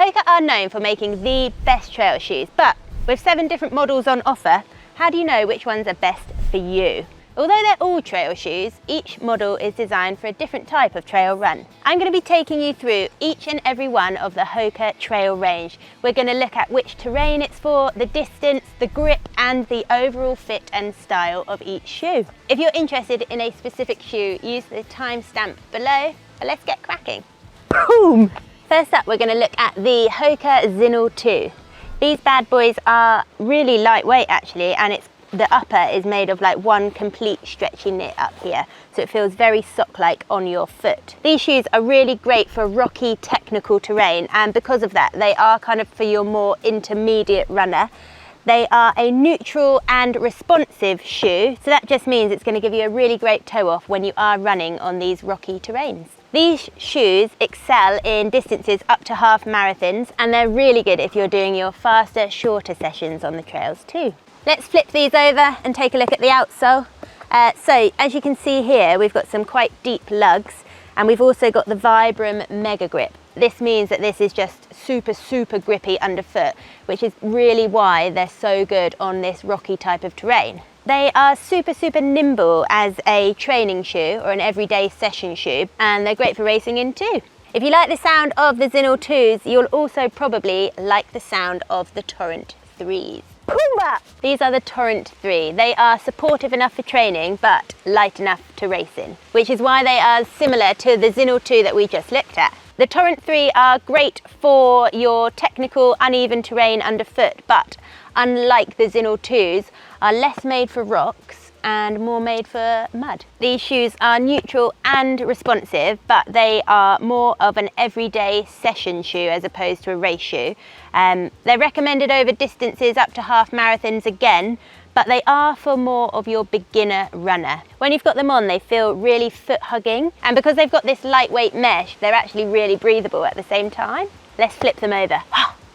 Hoka are known for making the best trail shoes, but with 7 different models on offer, how do you know which ones are best for you? Although they're all trail shoes, each model is designed for a different type of trail run. I'm going to be taking you through each and every one of the Hoka trail range. We're going to look at which terrain it's for, the distance, the grip and the overall fit and style of each shoe. If you're interested in a specific shoe, use the timestamp below, but let's get cracking. Boom! First up, we're going to look at the Hoka Zinal 2. These bad boys are really lightweight actually, and the upper is made of like one complete stretchy knit up here, so it feels very sock-like on your foot. These shoes are really great for rocky technical terrain, and because of that they are kind of for your more intermediate runner. They are a neutral and responsive shoe, so that just means it's going to give you a really great toe off when you are running on these rocky terrains. These shoes excel in distances up to half marathons, and they're really good if you're doing your faster, shorter sessions on the trails too. Let's flip these over and take a look at the outsole. So as you can see here, we've got some quite deep lugs, and we've also got the Vibram Mega Grip. This means that this is just super grippy underfoot, which is really why they're so good on this rocky type of terrain. They are super nimble as a training shoe or an everyday session shoe, and they're great for racing in too. If you like the sound of the Zinal 2s, you'll also probably like the sound of the Torrent 3s. Pumbaa! These are the Torrent 3. They are supportive enough for training, but light enough to race in, which is why they are similar to the Zinal 2 that we just looked at. The Torrent 3 are great for your technical uneven terrain underfoot, but unlike the Zinal 2s, are less made for rocks and more made for mud. These shoes are neutral and responsive, but they are more of an everyday session shoe as opposed to a race shoe. They're recommended over distances up to half marathons again, but they are for more of your beginner runner. When you've got them on, they feel really foot hugging, and because they've got this lightweight mesh, they're actually really breathable at the same time. Let's flip them over.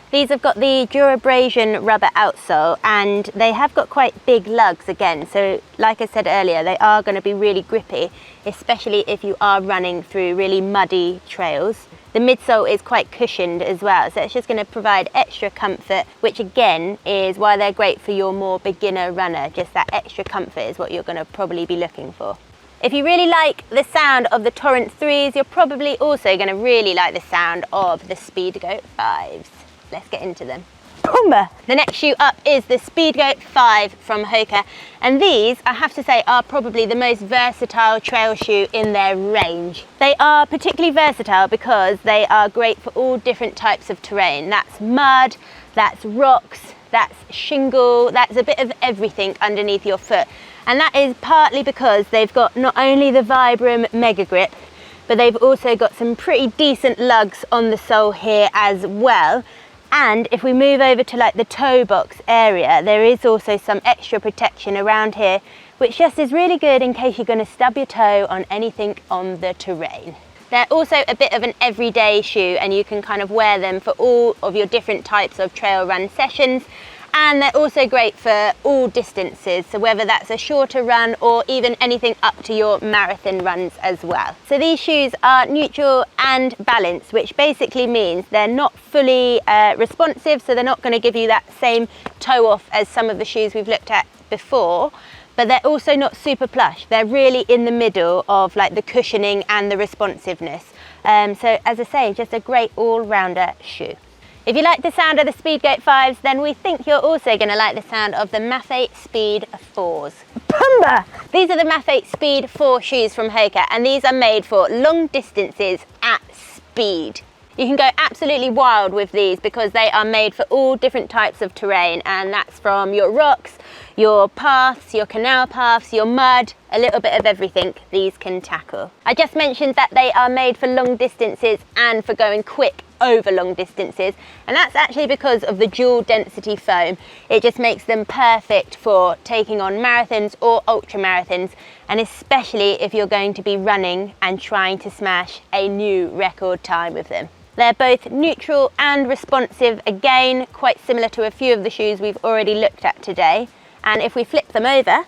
These have got the Durabrasion rubber outsole, and they have got quite big lugs again, so like I said earlier, they are going to be really grippy, especially if you are running through really muddy trails. The midsole is quite cushioned as well, so it's just going to provide extra comfort, which again is why they're great for your more beginner runner. Just that extra comfort is what you're going to probably be looking for. If you really like the sound of the Torrent 3s, you're probably also going to really like the sound of the Speedgoat 5s. Let's get into them. Pumbaa! The next shoe up is the Speedgoat 5 from Hoka, and these, I have to say, are probably the most versatile trail shoe in their range. They are particularly versatile because they are great for all different types of terrain. That's mud, that's rocks, that's shingle, that's a bit of everything underneath your foot. And that is partly because they've got not only the Vibram Mega Grip, but they've also got some pretty decent lugs on the sole here as well. And if we move over to like the toe box area, there is also some extra protection around here, which just is really good in case you're going to stub your toe on anything on the terrain. They're also a bit of an everyday shoe, and you can kind of wear them for all of your different types of trail run sessions. And they're also great for all distances, so whether that's a shorter run or even anything up to your marathon runs as well. So these shoes are neutral and balanced, which basically means they're not fully responsive, so they're not going to give you that same toe off as some of the shoes we've looked at before, but they're also not super plush. They're really in the middle of like the cushioning and the responsiveness. So as I say, just a great all-rounder shoe. If you like the sound of the Speedgoat 5s, then we think you're also going to like the sound of the Mafate Speed 4s. Pumbaa! These are the Mafate Speed 4 shoes from Hoka, and these are made for long distances at speed. You can go absolutely wild with these because they are made for all different types of terrain, and that's from your rocks, your paths, your canal paths, your mud, a little bit of everything these can tackle. I just mentioned that they are made for long distances and for going quick over long distances, and that's actually because of the dual density foam. It just makes them perfect for taking on marathons or ultra marathons, and especially if you're going to be running and trying to smash a new record time with them. They're both neutral and responsive, again quite similar to a few of the shoes we've already looked at today. And if we flip them over,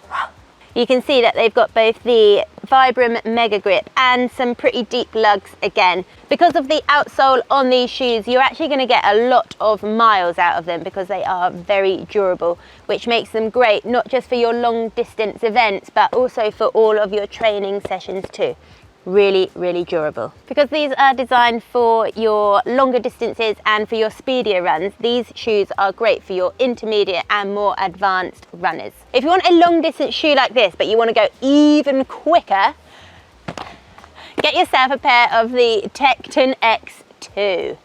you can see that they've got both the Vibram Mega Grip and some pretty deep lugs again. Because of the outsole on these shoes, you're actually going to get a lot of miles out of them because they are very durable, which makes them great not just for your long distance events, but also for all of your training sessions too. Really, really durable. Because these are designed for your longer distances and for your speedier runs, these shoes are great for your intermediate and more advanced runners. If you want a long distance shoe like this, but you want to go even quicker, get yourself a pair of the Tecton X2.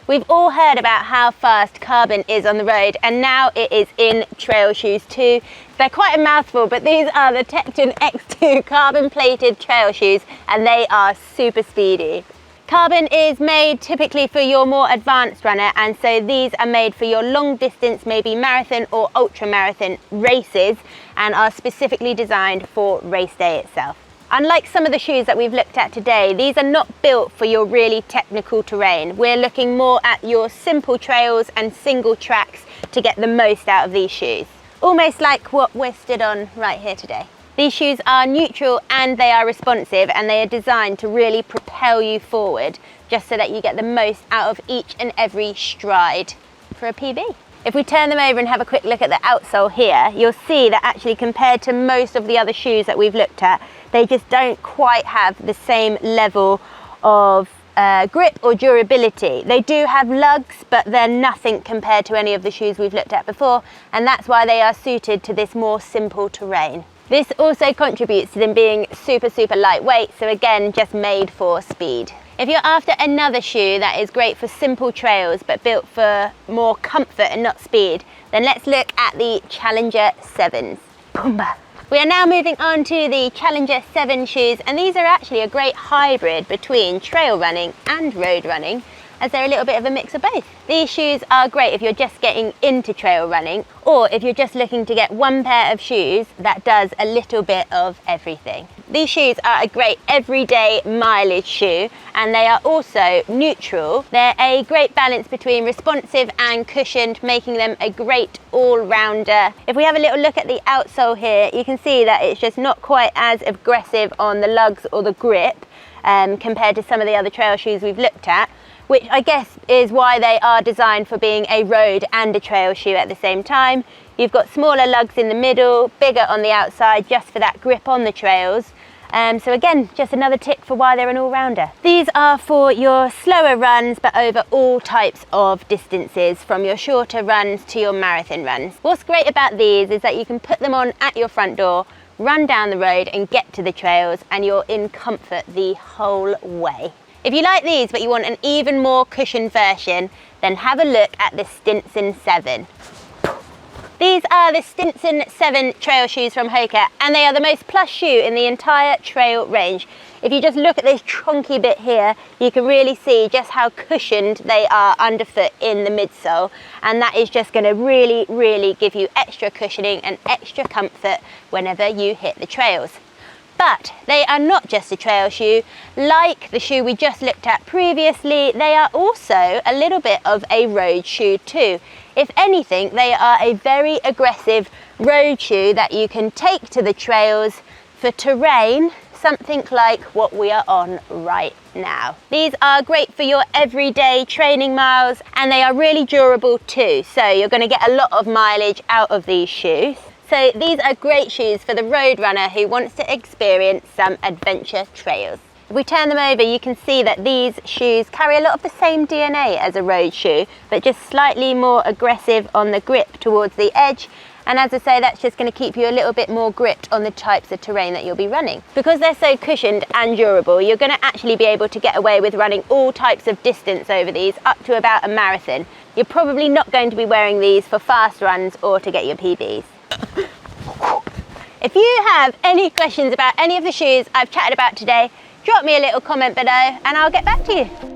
We've all heard about how fast carbon is on the road, and now it is in trail shoes too. They're quite a mouthful, but these are the Tecton X2 carbon plated trail shoes, and they are super speedy. Carbon is made typically for your more advanced runner, and so these are made for your long distance, maybe marathon or ultra marathon races, and are specifically designed for race day itself. Unlike some of the shoes that we've looked at today, these are not built for your really technical terrain. We're looking more at your simple trails and single tracks to get the most out of these shoes. Almost like what we're stood on right here today. These shoes are neutral and they are responsive, and they are designed to really propel you forward just so that you get the most out of each and every stride for a PB. If we turn them over and have a quick look at the outsole here, you'll see that actually compared to most of the other shoes that we've looked at, they just don't quite have the same level of grip or durability. They do have lugs, but they're nothing compared to any of the shoes we've looked at before, and that's why they are suited to this more simple terrain. This also contributes to them being super, super lightweight, so again, just made for speed. If you're after another shoe that is great for simple trails but built for more comfort and not speed, then let's look at the Challenger 7s. Boomba! We are now moving on to the Challenger 7 shoes, and these are actually a great hybrid between trail running and road running, as they're a little bit of a mix of both. These shoes are great if you're just getting into trail running, or if you're just looking to get one pair of shoes that does a little bit of everything. These shoes are a great everyday mileage shoe, and they are also neutral. They're a great balance between responsive and cushioned, making them a great all-rounder. If we have a little look at the outsole here, you can see that it's just not quite as aggressive on the lugs or the grip compared to some of the other trail shoes we've looked at, which I guess is why they are designed for being a road and a trail shoe at the same time. You've got smaller lugs in the middle, bigger on the outside, just for that grip on the trails. So again, just another tick for why they're an all-rounder. These are for your slower runs, but over all types of distances, from your shorter runs to your marathon runs. What's great about these is that you can put them on at your front door, run down the road and get to the trails, and you're in comfort the whole way. If you like these but you want an even more cushioned version, then have a look at the Stinson 7. These are the Stinson 7 trail shoes from Hoka, and they are the most plush shoe in the entire trail range. If you just look at this chunky bit here, you can really see just how cushioned they are underfoot in the midsole, and that is just going to really, really give you extra cushioning and extra comfort whenever you hit the trails. But they are not just a trail shoe. Like the shoe we just looked at previously, they are also a little bit of a road shoe too. If anything, they are a very aggressive road shoe that you can take to the trails for terrain, something like what we are on right now. These are great for your everyday training miles, and they are really durable too. So you're going to get a lot of mileage out of these shoes. So these are great shoes for the road runner who wants to experience some adventure trails. If we turn them over, you can see that these shoes carry a lot of the same DNA as a road shoe, but just slightly more aggressive on the grip towards the edge. And as I say, that's just going to keep you a little bit more gripped on the types of terrain that you'll be running. Because they're so cushioned and durable, you're going to actually be able to get away with running all types of distance over these, up to about a marathon. You're probably not going to be wearing these for fast runs or to get your PBs. If you have any questions about any of the shoes I've chatted about today, drop me a little comment below and I'll get back to you.